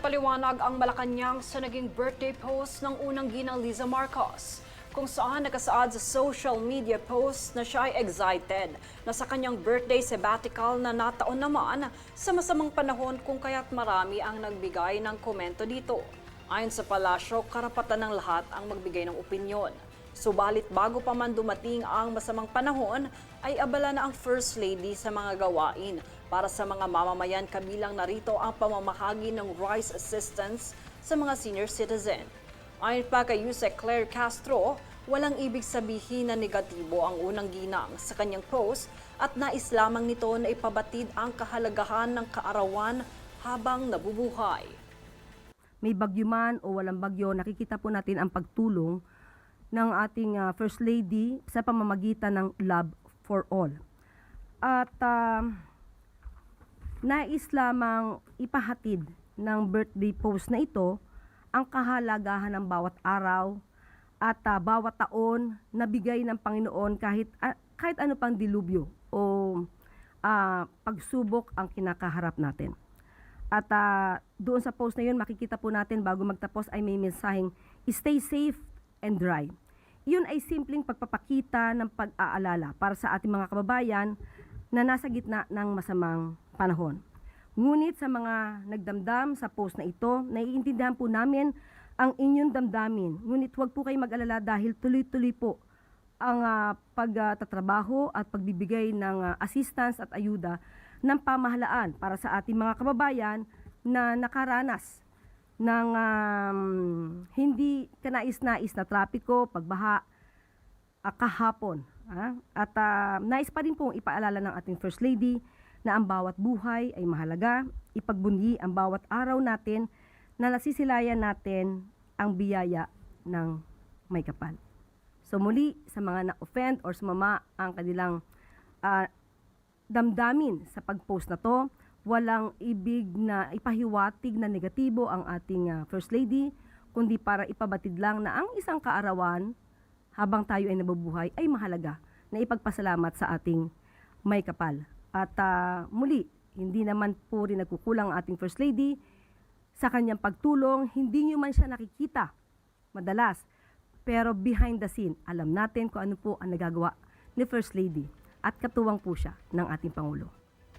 Nagpaliwanag ang Malacanang sa naging birthday post ng unang ginang Liza Marcos, kung saan nakasaad sa social media post na siya ay excited na sa kanyang birthday sabbatical na nataon naman sa masamang panahon kung kaya't marami ang nagbigay ng komento dito. Ayon sa palasyo, karapatan ng lahat ang magbigay ng opinyon. Subalit bago pa man dumating ang masamang panahon, ay abala na ang First Lady sa mga gawain para sa mga mamamayan, kabilang narito ang pamamahagi ng rice assistance sa mga senior citizen. Ayon pa kay Yusek Claire Castro, walang ibig sabihin na negatibo ang unang ginang sa kanyang post at nais lamang nito na ipabatid ang kahalagahan ng kaarawan habang nabubuhay. May bagyo man o walang bagyo, nakikita po natin ang pagtulong ng ating First Lady sa pamamagitan ng Love for All. At nais lamang ipahatid ng birthday post na ito ang kahalagahan ng bawat araw at bawat taon na bigay ng Panginoon kahit ano pang dilubyo o pagsubok ang kinakaharap natin. At doon sa post na yun, makikita po natin bago magtapos ay may mensaheng stay safe and dry. Yun ay simpleng pagpapakita ng pag-aalala para sa ating mga kababayan na nasa gitna ng masamang panahon. Ngunit sa mga nagdamdam sa post na ito, naiintindihan po namin ang inyong damdamin. Ngunit huwag po kayo mag-alala dahil tuloy-tuloy po ang pagtatrabaho at pagbibigay ng assistance at ayuda ng pamahalaan para sa ating mga kababayan na nakaranas ng hindi kanais-nais na trapiko, pagbaha, kahapon. At nais pa rin pong ipaalala ng ating First Lady na ang bawat buhay ay mahalaga, ipagbunyi ang bawat araw natin na nasisilayan natin ang biyaya ng may kapal. So muli, sa mga na-offend or sumama ang kanilang damdamin sa pag-post na to, walang ibig na ipahiwatig na negatibo ang ating First Lady, kundi para ipabatid lang na ang isang kaarawan habang tayo ay nabubuhay ay mahalaga na ipagpasalamat sa ating may kapal. At muli, hindi naman po rin nagkukulang ang ating First Lady sa kanyang pagtulong. Hindi nyo man siya nakikita madalas, pero behind the scene, alam natin kung ano po ang nagagawa ni First Lady at katuwang po siya ng ating Pangulo.